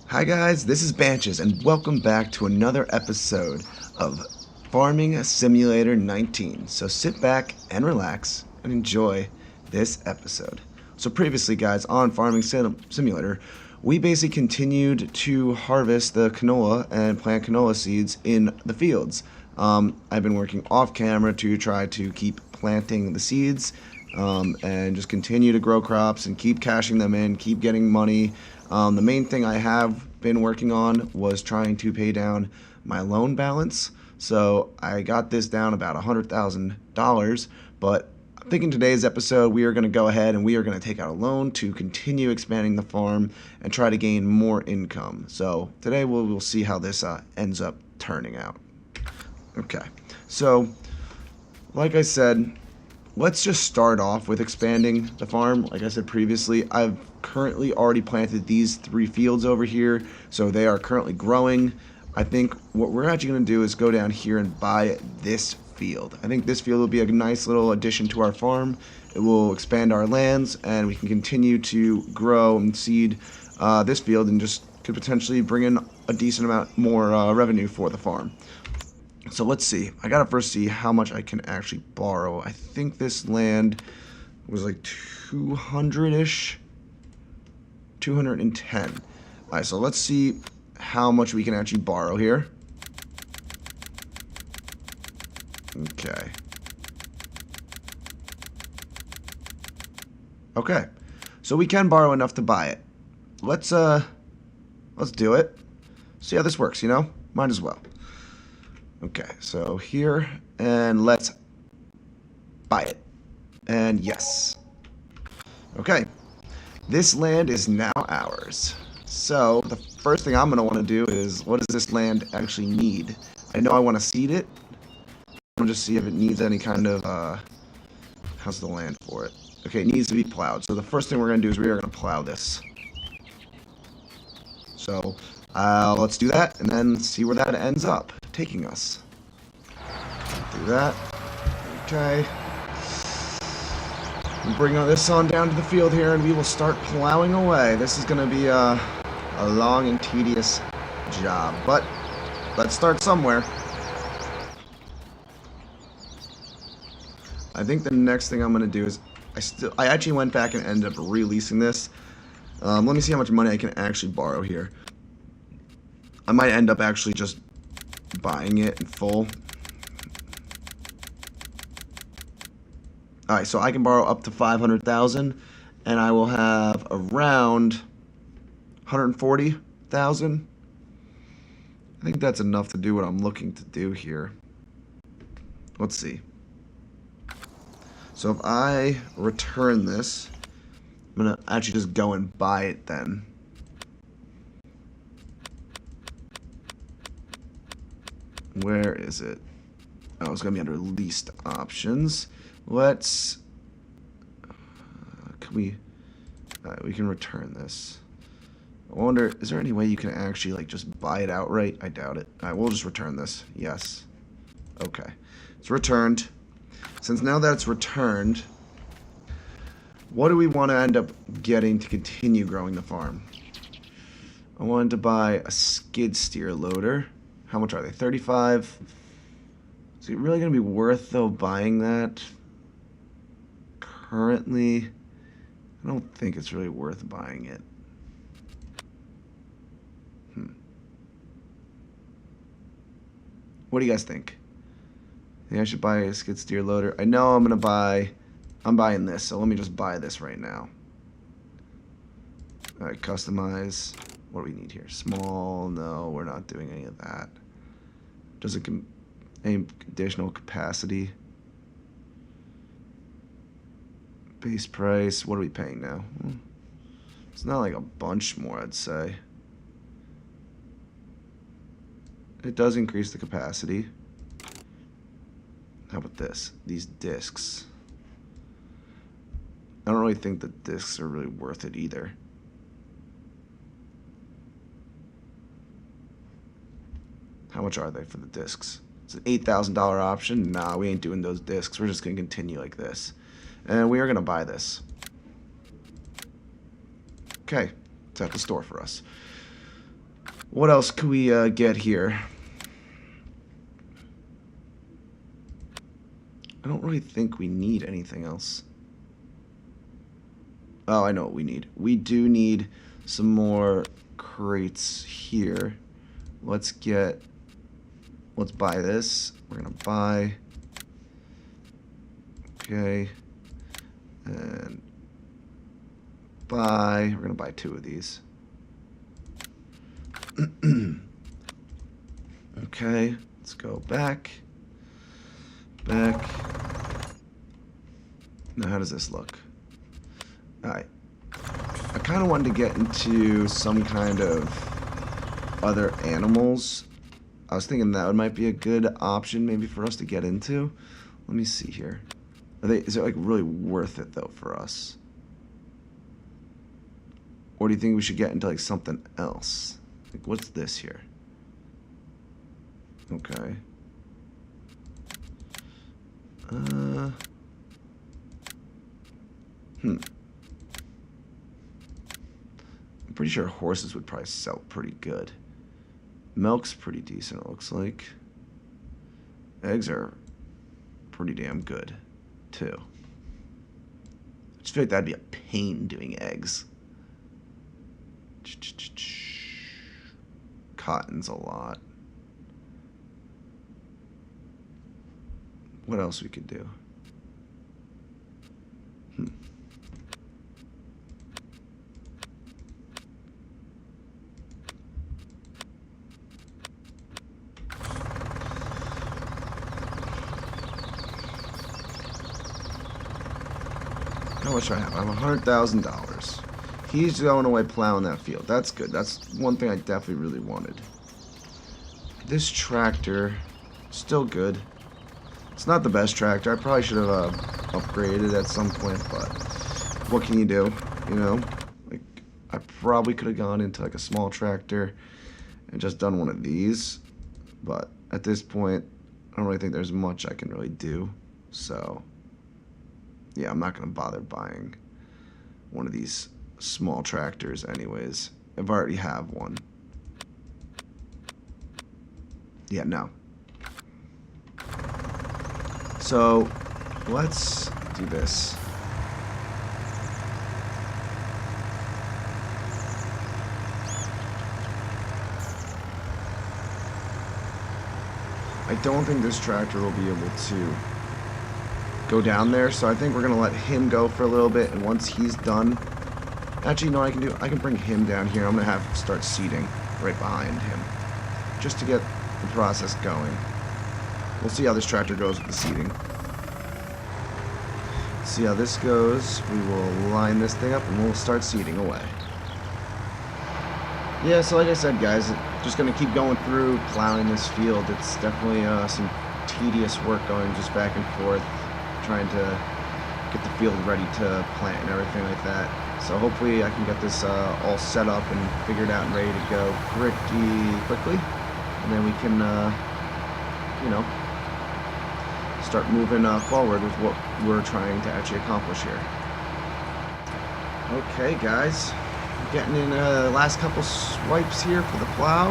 Hi guys, this is Banches and welcome back to another episode of Farming Simulator 19. So sit back and relax and enjoy this episode. So previously guys, on Farming Simulator, we basically continued to harvest the canola and plant canola seeds in the fields. I've been working off camera to try to keep planting the seeds and just continue to grow crops and keep cashing them in, keep getting money. The main thing I have been working on was trying to pay down my loan balance. So I got this down about $100,000, but I'm thinking today's episode we are going to go ahead and we are going to take out a loan to continue expanding the farm and try to gain more income. So today we'll see how this ends up turning out. Okay, so like I said, let's just start off with expanding the farm. Like I said previously, I've currently already planted these 3 fields over here, so they are currently growing. I think what we're actually going to do is go down here and buy this field. I think this field will be a nice little addition to our farm. It will expand our lands, and we can continue to grow and seed this field and just could potentially bring in a decent amount more revenue for the farm. So let's see. I gotta first see how much I can actually borrow. I think this land was like 200-ish. 210. Alright, so let's see how much we can actually borrow here. Okay. Okay. So we can borrow enough to buy it. Let's do it. See how this works, you know? Might as well. Okay, so here, and let's buy it. And yes. Okay, this land is now ours. So the first thing I'm going to want to do is, what does this land actually need? I know I want to seed it. I'm going to just see if it needs any kind of, how's the land for it? Okay, it needs to be plowed. So the first thing we're going to do is we are going to plow this. So let's do that and then see where that ends up taking us. Do that. Okay. We'll bring this on down to the field here and we will start plowing away. This is going to be a long and tedious job, but let's start somewhere. I think the next thing I'm going to do is I actually went back and ended up releasing this. Let me see how much money I can actually borrow here. I might end up actually just buying it in full. Alright, so I can borrow up to 500,000 and I will have around 140,000. I think that's enough to do what I'm looking to do here. Let's see. So if I return this, I'm going to actually just go and buy it then. Where is it? Oh, it's going to be under leased options. Let's... can we... we can return this. I wonder, is there any way you can actually, like, just buy it outright? I doubt it. Alright, we'll just return this. Yes. Okay. It's returned. Since now that it's returned, what do we want to end up getting to continue growing the farm? I wanted to buy a skid steer loader. How much are they? 35. Is it really going to be worth, though, buying that? Currently, I don't think it's really worth buying it. What do you guys think? Think I should buy a skid steer loader? I know I'm buying this, so let me just buy this right now. Alright, customize. What do we need here? Small? No, we're not doing any of that. Does it any additional capacity? Base price. What are we paying now? It's not like a bunch more, I'd say. It does increase the capacity. How about this? These discs. I don't really think the discs are really worth it either. How much are they for the discs? It's an $8,000 option. Nah, we ain't doing those discs. We're just going to continue like this. And we are going to buy this. Okay, it's at the store for us. What else could we get here? I don't really think we need anything else. Oh, I know what we need. We do need some more crates here. Let's buy this. We're gonna buy. Okay. And buy. We're gonna buy 2 of these. Okay, let's go back. Now, how does this look? Alright. I kind of wanted to get into some kind of other animals. I was thinking that might be a good option maybe for us to get into. Let me see here. Is it like really worth it though for us? Or do you think we should get into like something else? Like what's this here? Okay. I'm pretty sure horses would probably sell pretty good. Milk's pretty decent, it looks like. Eggs are pretty damn good, too. I just feel like that'd be a pain doing eggs. Cotton's a lot. What else we could do? How much do I have? I have $100,000. He's going away plowing that field. That's good. That's one thing I definitely really wanted. This tractor, still good. It's not the best tractor. I probably should have upgraded at some point, but what can you do? You know, like I probably could have gone into like a small tractor and just done one of these, but at this point, I don't really think there's much I can really do. So, yeah, I'm not gonna bother buying one of these small tractors anyways. I've already have one. Yeah, no. So, let's do this. I don't think this tractor will be able to go down there, so I think we're gonna let him go for a little bit, and once he's done, actually, you know what I can do? I can bring him down here. I'm gonna start seeding right behind him, just to get the process going. We'll see how this tractor goes with the seeding. See how this goes. We will line this thing up and we'll start seeding away. Yeah, so like I said, guys, just going to keep going through plowing this field. It's definitely some tedious work going just back and forth, trying to get the field ready to plant and everything like that. So hopefully I can get this all set up and figured out and ready to go pretty quickly. And then we can, you know, start moving forward with what we're trying to actually accomplish here. Okay, guys, getting in the last couple swipes here for the plow.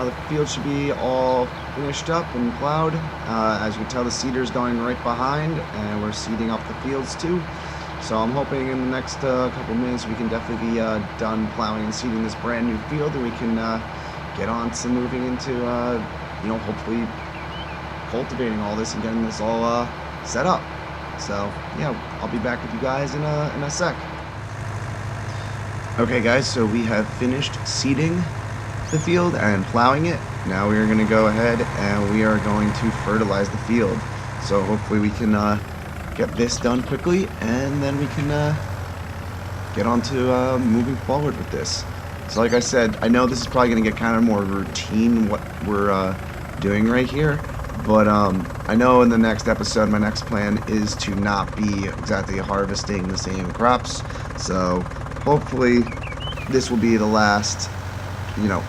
The field should be all finished up and plowed. As you can tell, the seeder's going right behind, and we're seeding up the fields too. So I'm hoping in the next couple minutes we can definitely be done plowing and seeding this brand new field, and we can get on to moving into, you know, hopefully cultivating all this and getting this all set up. So yeah, I'll be back with you guys in a sec. Okay guys, so we have finished seeding the field and plowing it. Now we are going to go ahead and we are going to fertilize the field. So hopefully we can get this done quickly, and then we can get on to moving forward with this. So like I said, I know this is probably going to get kind of more routine what we're doing right here. But I know in the next episode, my next plan is to not be exactly harvesting the same crops. So hopefully this will be the last, you know,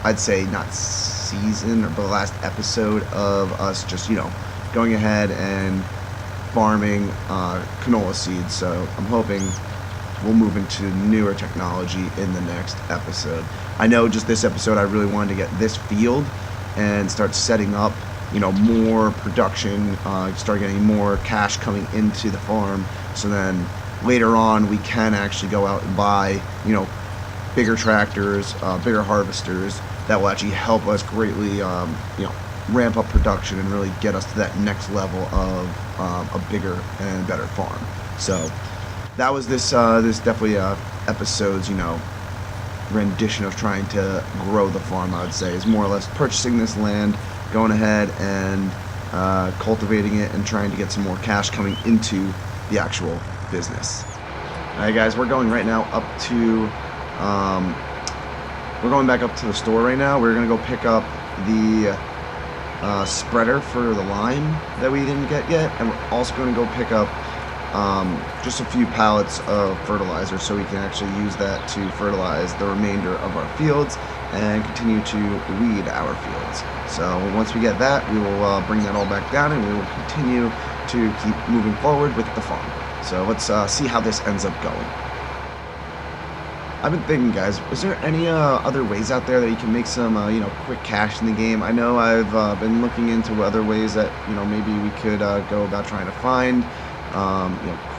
I'd say not season, but the last episode of us just, you know, going ahead and farming canola seeds. So I'm hoping we'll move into newer technology in the next episode. I know just this episode I really wanted to get this field and start setting up, more production, start getting more cash coming into the farm, so then later on we can actually go out and buy, bigger tractors, bigger harvesters that will actually help us greatly, ramp up production and really get us to that next level of a bigger and better farm. So that was this definitely episode's, rendition of trying to grow the farm. I would say is more or less purchasing this land, going ahead and cultivating it, and trying to get some more cash coming into the actual business. Alright guys, we're going right now up to we're going back up to the store right now. We're gonna go pick up the spreader for the lime that we didn't get yet, and we're also going to go pick up just a few pallets of fertilizer so we can actually use that to fertilize the remainder of our fields and continue to weed our fields. So once we get that, we will bring that all back down, and we will continue to keep moving forward with the farm. So let's see how this ends up going. I've been thinking, guys, is there any other ways out there that you can make some, quick cash in the game? I know I've been looking into other ways that, maybe we could go about trying to find,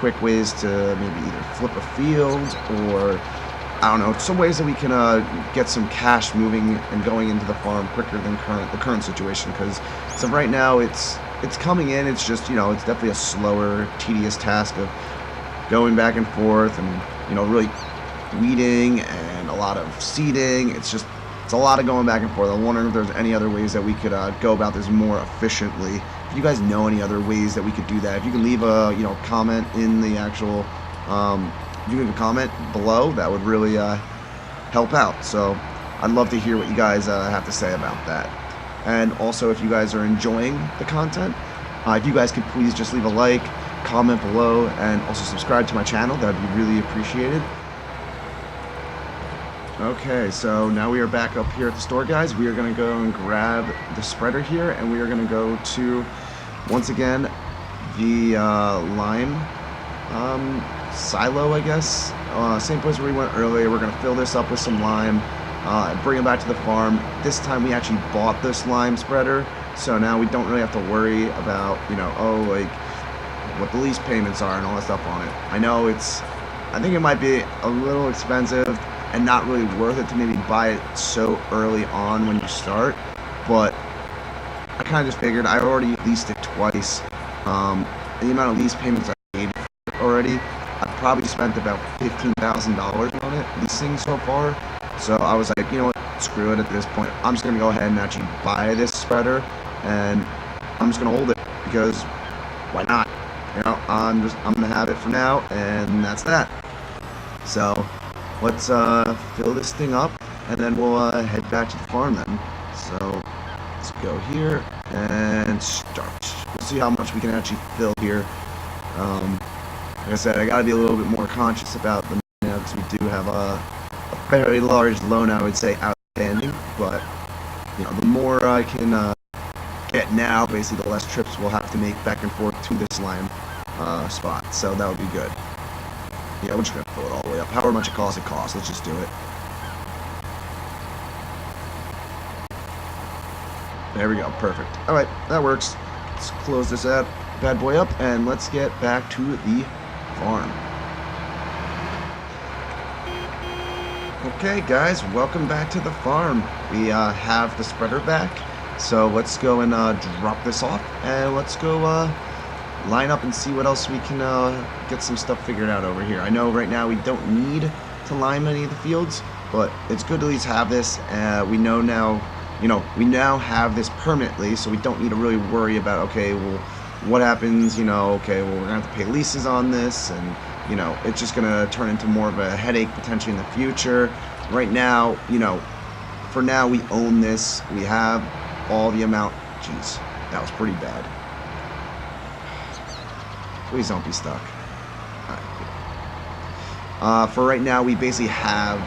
quick ways to maybe either flip a field, or, I don't know, some ways that we can get some cash moving and going into the farm quicker than the current situation. Because so right now it's coming in. It's just, it's definitely a slower, tedious task of going back and forth and, really weeding and a lot of seeding. It's a lot of going back and forth. I'm wondering if there's any other ways that we could go about this more efficiently. If you guys know any other ways that we could do that, if you can leave a comment in the actual you can comment below, that would really help out. So I'd love to hear what you guys have to say about that. And also, if you guys are enjoying the content, if you guys could please just leave a like, comment below, and also subscribe to my channel, that would be really appreciated. Okay, so now we are back up here at the store, guys. We are going to go and grab the spreader here, and we are going to go to, once again, the lime silo, I guess. Same place where we went earlier. We're going to fill this up with some lime, bring it back to the farm. This time we actually bought this lime spreader, so now we don't really have to worry about, what the lease payments are and all that stuff on it. I think it might be a little expensive and not really worth it to maybe buy it so early on when you start, but I kind of just figured I already leased it twice. The amount of lease payments I paid already, I've probably spent about $15,000 on it leasing so far. So I was like, you know what, screw it at this point. I'm just gonna go ahead and actually buy this spreader, and I'm just gonna hold it because why not? I'm gonna have it for now, and that's that. So let's fill this thing up, and then we'll head back to the farm then. So let's go here and start. We'll see how much we can actually fill here. Like I said, I gotta be a little bit more conscious about the because we do have a fairly large loan, I would say, outstanding. But the more I can get now, basically, the less trips we'll have to make back and forth to this lime spot. So that would be good. Yeah, we're just going to fill it all the way up. However much it costs, let's just do it. There we go, perfect. Alright, that works. Let's close this bad boy up, and let's get back to the farm. Okay, guys, welcome back to the farm. We have the spreader back, so let's go and drop this off, and let's go line up and see what else we can get some stuff figured out over here. I know right now we don't need to lime any of the fields, but it's good to at least have this. We know now, we now have this permanently, so we don't need to really worry about, okay, well, what happens, okay, well, we're gonna have to pay leases on this, and it's just gonna turn into more of a headache potentially in the future. Right now, for now we own this. We have all the amount. Jeez, that was pretty bad. Please don't be stuck. Alright, for right now, we basically have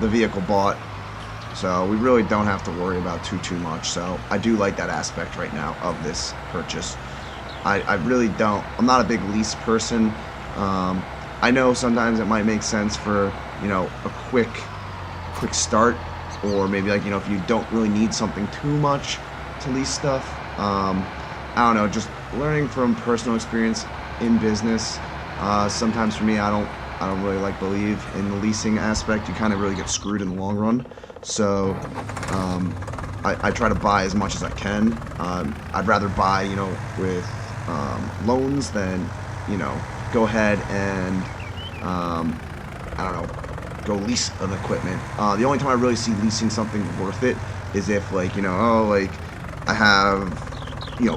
the vehicle bought, so we really don't have to worry about too much. So I do like that aspect right now of this purchase. I really don't. I'm not a big lease person. I know sometimes it might make sense for, a quick start, or maybe like, if you don't really need something too much to lease stuff. I don't know, just learning from personal experience in business. Sometimes for me, I don't really believe in the leasing aspect. You kind of really get screwed in the long run. So I try to buy as much as I can. I'd rather buy, with loans than, go ahead and I don't know, go lease an equipment. The only time I really see leasing something worth it is if I have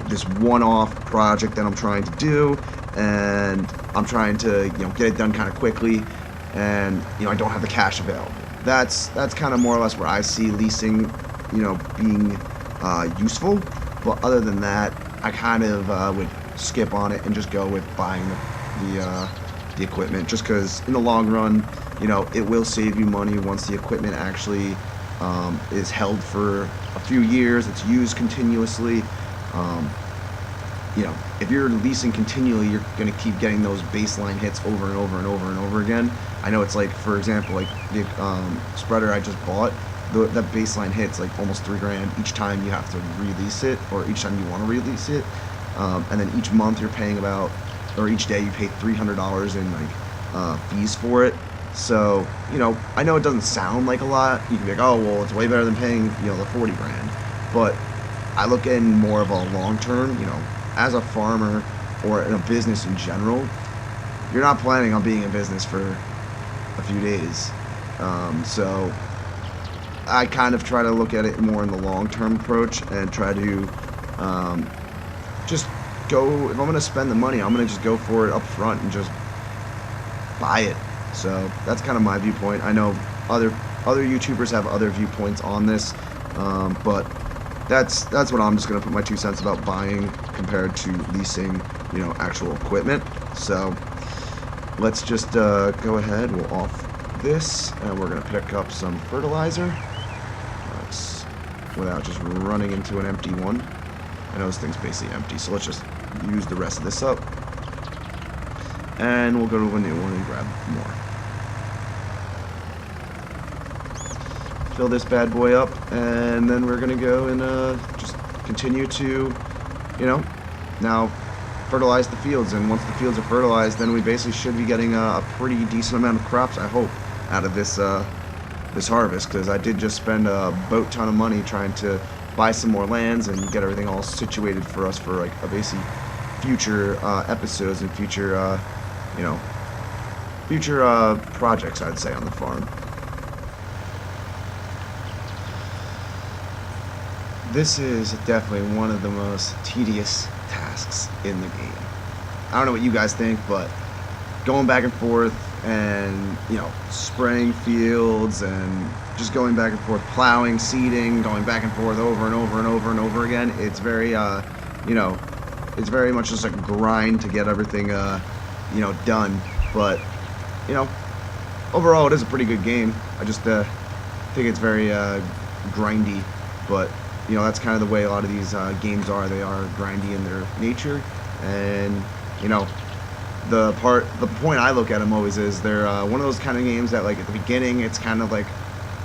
this one-off project that I'm trying to do, and I'm trying to get it done kind of quickly, and I don't have the cash available. That's kind of more or less where I see leasing being useful. But other than that, I kind of would skip on it and just go with buying the equipment, just because in the long run, it will save you money once the equipment actually is held for a few years. It's used continuously. If you're leasing continually, you're going to keep getting those baseline hits over and over and over and over again. I know it's like, for example, like the spreader I just bought, that baseline hits like almost $3,000 each time you have to release it, or each time you want to release it. And then each month you're paying or each day you pay $300 in fees for it. So, I know it doesn't sound like a lot. You can be like, oh, well, it's way better than paying, the $40,000. But I look at more of a long term, as a farmer or in a business in general, you're not planning on being in business for a few days. So I kind of try to look at it more in the long term approach, and try to just go, if I'm going to spend the money, I'm going to just go for it up front and just buy it. So that's kind of my viewpoint. I know other YouTubers have other viewpoints on this, but that's what I'm just going to put my 2 cents about buying compared to leasing, actual equipment. So let's just go ahead. We'll off this, and we're going to pick up some fertilizer. Without just running into an empty one. I know this thing's basically empty, so let's just use the rest of this up. And we'll go to a new one and grab more. Fill this bad boy up, and then we're going to go and just continue to, now fertilize the fields. And once the fields are fertilized, then we basically should be getting a pretty decent amount of crops, I hope, out of this this harvest, because I did just spend a boat ton of money trying to buy some more lands and get everything all situated for us for like a basic future episodes and future projects, I'd say, on the farm. This is definitely one of the most tedious tasks in the game. I don't know what you guys think, but going back and forth and spraying fields and just going back and forth, plowing, seeding, going back and forth over and over and over and over again, it's very it's very much just a grind to get everything done. But overall it is a pretty good game. I just think it's very grindy, but that's kind of the way a lot of these games are. They are grindy in their nature, and the point I look at them always is they're one of those kind of games that, like, at the beginning it's kind of like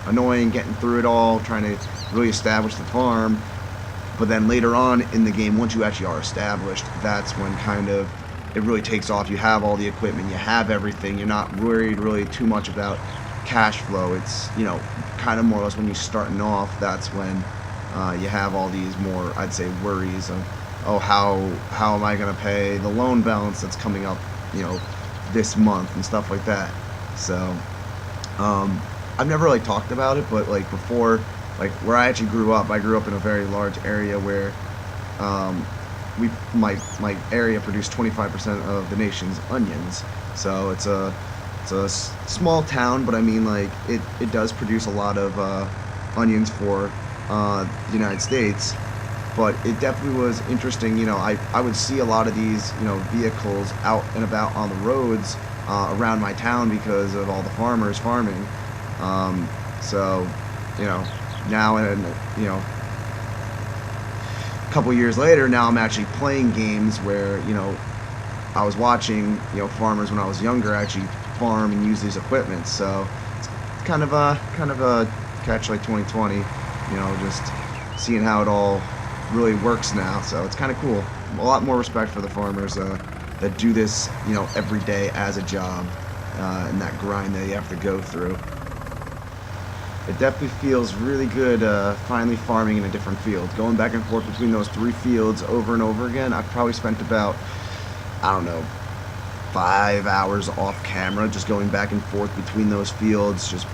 annoying getting through it all, trying to really establish the farm, but then later on in the game, once you actually are established, that's when kind of it really takes off. You have all the equipment, you have everything, you're not worried really too much about cash flow. It's kind of more or less when you're starting off, that's when you have all these more, I'd say, worries of, oh, how am I going to pay the loan balance that's coming up, this month and stuff like that. So I've never really talked about it, but like before, like where I actually grew up, I grew up in a very large area where my area produced 25% of the nation's onions. So it's a small town, but I mean, like, it does produce a lot of onions for the United States. But it definitely was interesting. I would see a lot of these vehicles out and about on the roads around my town because of all the farmers farming. So now, and a couple years later, now I'm actually playing games where I was watching, farmers when I was younger actually farm and use these equipment. So it's kind of a catch like 2020, just seeing how it all really works now. So it's kind of cool. A lot more respect for the farmers that do this, every day as a job, and that grind that you have to go through. It definitely feels really good finally farming in a different field. Going back and forth between those 3 fields over and over again, I've probably spent about, I don't know, 5 hours off camera just going back and forth between those fields, just,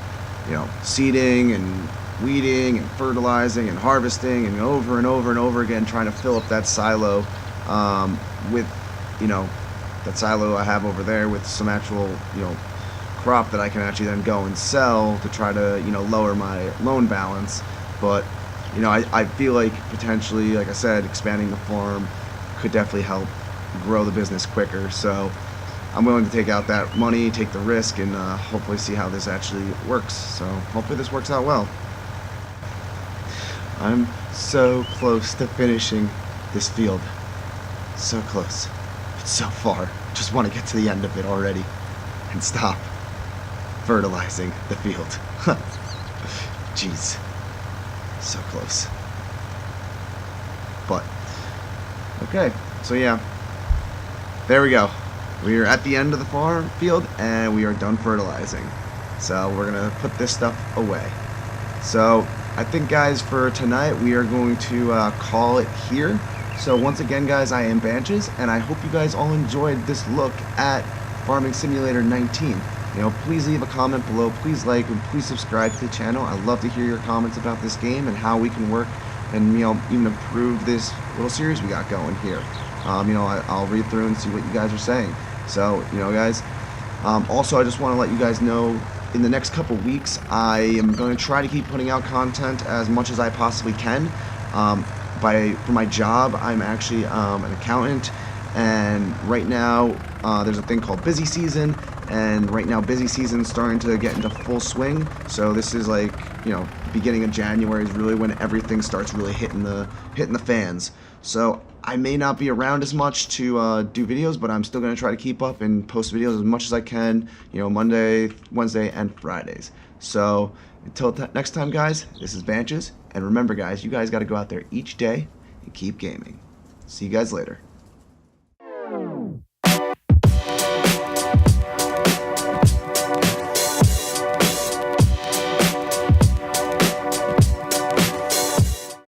seeding and weeding and fertilizing and harvesting and over and over and over again trying to fill up that silo with, that silo I have over there with some actual, crop that I can actually then go and sell to try to lower my loan balance. But I feel like potentially, like I said, expanding the farm could definitely help grow the business quicker. So I'm willing to take out that money, take the risk, and hopefully see how this actually works. So hopefully this works out well. I'm so close to finishing this field. So close. It's so far. Just want to get to the end of it already and stop fertilizing the field. Jeez. So close. But, okay. So yeah. There we go. We are at the end of the farm field and we are done fertilizing. So we're going to put this stuff away. So I think, guys, for tonight we are going to call it here. So once again, guys, I am Banches, and I hope you guys all enjoyed this look at Farming Simulator 19. Please leave a comment below, please like, and please subscribe to the channel. I'd love to hear your comments about this game and how we can work and even improve this little series we got going here. I'll read through and see what you guys are saying. So, guys, also I just want to let you guys know, in the next couple weeks I am going to try to keep putting out content as much as I possibly can. For my job, I'm actually an accountant, and right now there's a thing called busy season, and right now busy season is starting to get into full swing. So this is like, beginning of January is really when everything starts really hitting the fans. So I may not be around as much to do videos, but I'm still going to try to keep up and post videos as much as I can, Monday, Wednesday, and Fridays. So until next time, guys, this is Banches, and remember, guys, you guys got to go out there each day and keep gaming. See you guys later.